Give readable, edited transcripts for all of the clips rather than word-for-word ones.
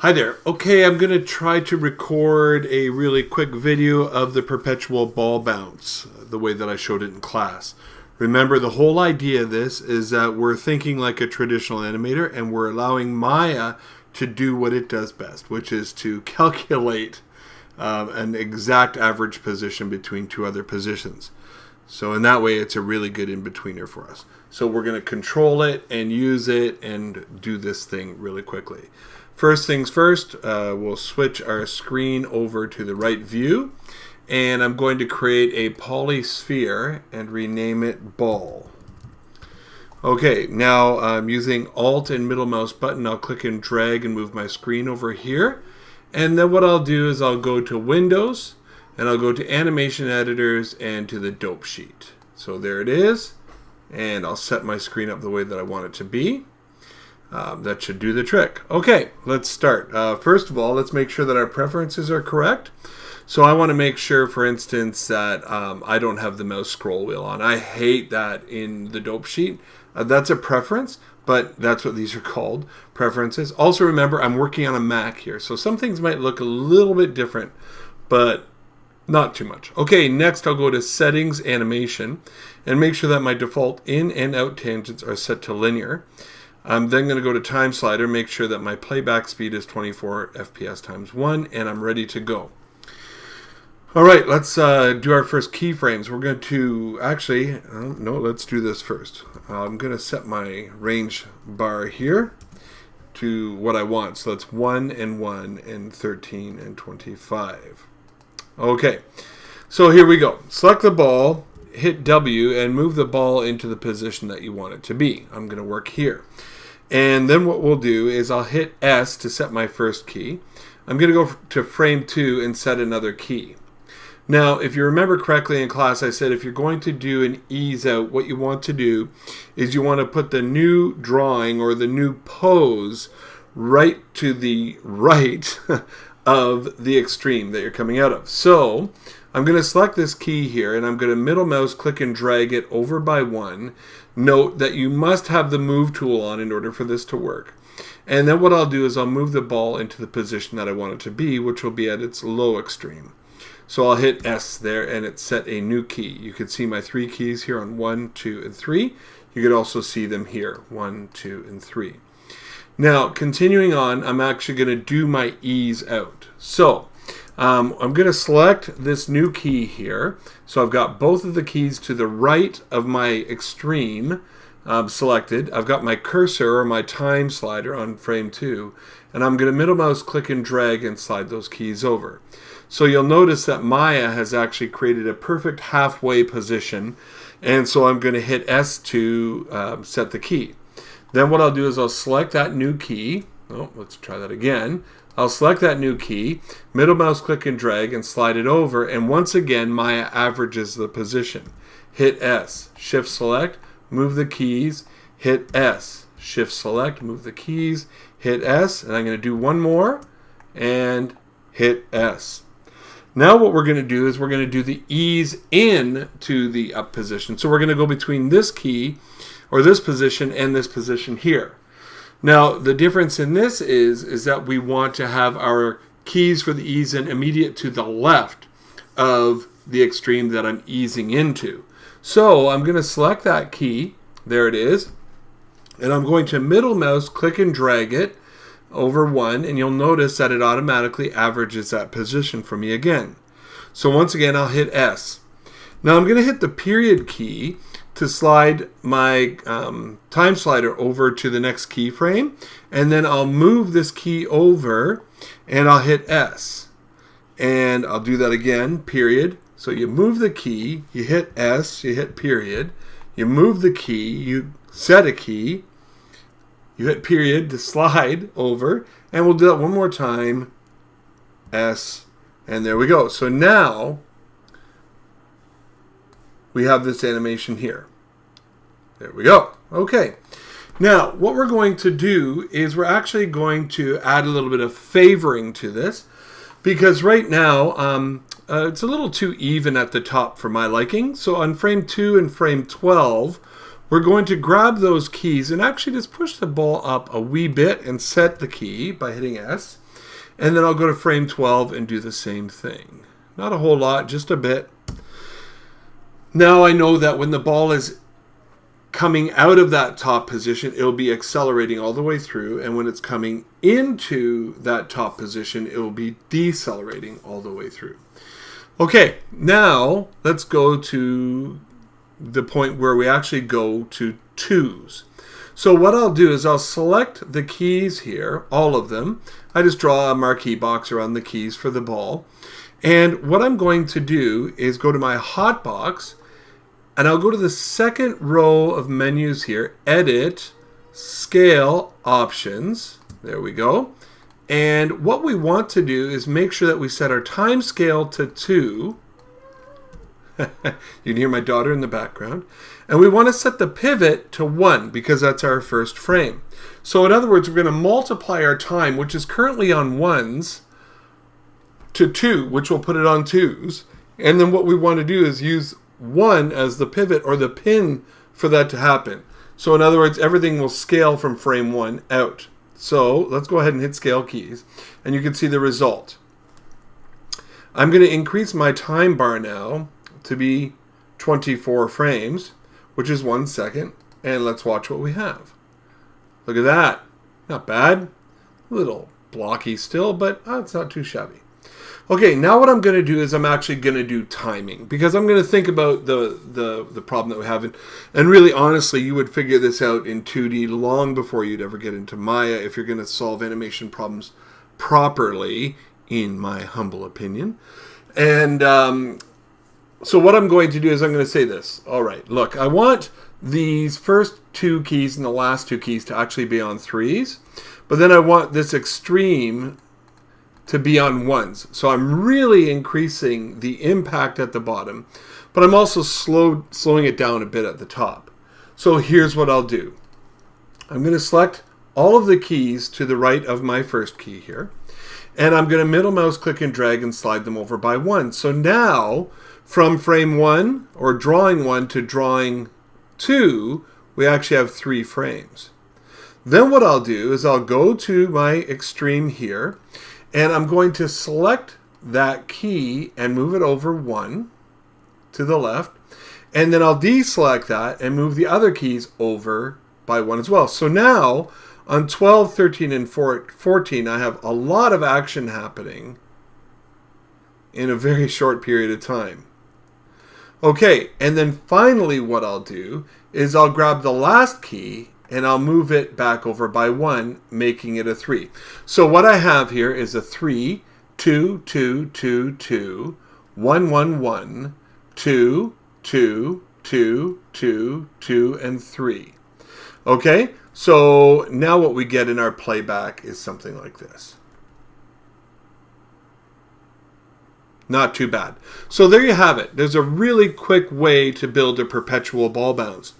Hi there. Okay, I'm going to try to record a really quick video of the perpetual ball bounce, the way that I showed it in class. Remember, the whole idea of this is that we're thinking like a traditional animator and we're allowing Maya to do what it does best, which is to calculate an exact average position between two other positions. So in that way, it's a really good in-betweener for us. So we're going to control it and use it and do this thing really quickly. First things first, we'll switch our screen over to the right view, and I'm going to create a polysphere and rename it ball. Okay, now I'm using Alt and middle mouse button. I'll click and drag and move my screen over here. And then what I'll do is I'll go to Windows, and I'll go to Animation Editors and to the dope sheet. So there it is, and I'll set my screen up the way that I want it to be. That should do the trick. Okay, let's start. First of all, let's make sure that our preferences are correct. So I want to make sure, for instance, that I don't have the mouse scroll wheel on. I hate that in the dope sheet. That's a preference, but that's what these are called, preferences. Also remember, I'm working on a Mac here, so some things might look a little bit different, but not too much. Okay, next I'll go to Settings, Animation, and make sure that my default in and out tangents are set to linear. I'm then going to go to Time Slider, make sure that my playback speed is 24 FPS times 1, and I'm ready to go. Alright, let's do our first keyframes. We're going to, actually, no, let's do this first. I'm going to set my range bar here to what I want. So that's 1 and 1 and 13 and 25. Okay, so here we go. Select the ball, hit W, and move the ball into the position that you want it to be. I'm going to work here. And then what we'll do is I'll hit S to set my first key. I'm going to go to frame 2 and set another key. Now, if you remember correctly in class, I said if you're going to do an ease out, what you want to do is you want to put the new drawing or the new pose right to the right of the extreme that you're coming out of. So I'm going to select this key here, and I'm going to middle mouse click and drag it over by 1. Note that you must have the move tool on in order for this to work. And then what I'll do is I'll move the ball into the position that I want it to be, which will be at its low extreme. So I'll hit S there, and it set a new key. You can see my 3 keys here on 1, 2, and 3. You could also see them here, 1, 2, and 3. Now, continuing on, I'm actually going to do my ease out. So I'm going to select this new key here. So I've got both of the keys to the right of my extreme selected. I've got my cursor or my time slider on frame 2, and I'm going to middle mouse click and drag and slide those keys over. So you'll notice that Maya has actually created a perfect halfway position, and so I'm going to hit S to set the key. Then what I'll do is I'll select that new key. Oh, let's try that again. I'll select that new key, middle mouse click and drag and slide it over, and once again Maya averages the position. Hit S, shift select, move the keys, hit S, shift select, move the keys, hit S, and I'm going to do one more and hit S. Now what we're going to do is we're going to do the ease in to the up position. So we're going to go between this key or this position and this position here. Now the difference in this is that we want to have our keys for the ease in immediate to the left of the extreme that I'm easing into. So I'm going to select that key, there it is, and I'm going to middle mouse click and drag it over 1, and you'll notice that it automatically averages that position for me again. So once again I'll hit S. Now I'm going to hit the period key to slide my time slider over to the next keyframe, and then I'll move this key over and I'll hit S, and I'll do that again, period. So you move the key, you hit S, you hit period, you move the key, you set a key, you hit period to slide over, and we'll do that one more time, S, and there we go. So now we have this animation here. There we go. Okay. Now, what we're going to do is we're actually going to add a little bit of favoring to this, because right now it's a little too even at the top for my liking. So on frame 2 and frame 12, we're going to grab those keys and actually just push the ball up a wee bit and set the key by hitting S. And then I'll go to frame 12 and do the same thing. Not a whole lot, just a bit. Now I know that when the ball is coming out of that top position, it'll be accelerating all the way through. And when it's coming into that top position, it will be decelerating all the way through. Okay, now let's go to the point where we actually go to twos. So what I'll do is I'll select the keys here, all of them. I just draw a marquee box around the keys for the ball. And what I'm going to do is go to my hotbox, and I'll go to the second row of menus here, Edit, Scale, Options. There we go. And what we want to do is make sure that we set our time scale to 2. You can hear my daughter in the background. And we want to set the pivot to 1 because that's our first frame. So in other words, we're going to multiply our time, which is currently on 1s, to 2, which will put it on 2s. And then what we want to do is use 1 as the pivot or the pin for that to happen. So in other words, everything will scale from frame 1 out. So let's go ahead and hit scale keys, and you can see the result. I'm going to increase my time bar now to be 24 frames, which is 1 second, and let's watch what we have. Look at that. Not bad. A little blocky still, but it's not too shabby. Okay, now what I'm going to do is I'm actually going to do timing, because I'm going to think about the problem that we have. And really, honestly, you would figure this out in 2D long before you'd ever get into Maya if you're going to solve animation problems properly, in my humble opinion. And so what I'm going to do is I'm going to say this. All right, look, I want these first 2 keys and the last 2 keys to actually be on 3s, but then I want this extreme to be on 1s. So I'm really increasing the impact at the bottom, but I'm also slowing it down a bit at the top. So here's what I'll do. I'm going to select all of the keys to the right of my first key here, and I'm going to middle mouse click and drag and slide them over by 1. So now from frame 1 or drawing 1 to drawing 2, we actually have 3 frames. Then what I'll do is I'll go to my extreme here, and I'm going to select that key and move it over 1 to the left. And then I'll deselect that and move the other keys over by 1 as well. So now on 12, 13, and 14, I have a lot of action happening in a very short period of time. Okay, and then finally what I'll do is I'll grab the last key and I'll move it back over by 1, making it a 3. So what I have here is a 3, 2, 2, 2, 2, 1, 1, 1, 2, 2, 2, 2, 2, and 3. Okay, so now what we get in our playback is something like this. Not too bad. So there you have it. There's a really quick way to build a perpetual ball bounce.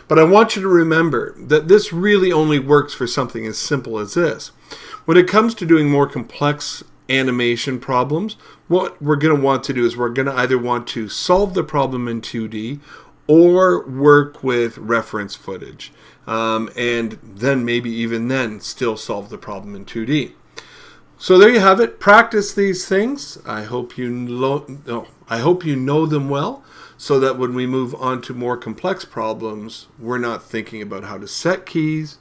But I want you to remember that this really only works for something as simple as this. When it comes to doing more complex animation problems, what we're going to want to do is we're going to either want to solve the problem in 2D or work with reference footage. And then maybe even then still solve the problem in 2D. So there you have it. Practice these things. I hope you know them well, so that when we move on to more complex problems, we're not thinking about how to set keys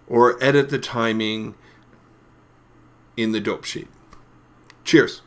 or edit the timing in the dope sheet. Cheers.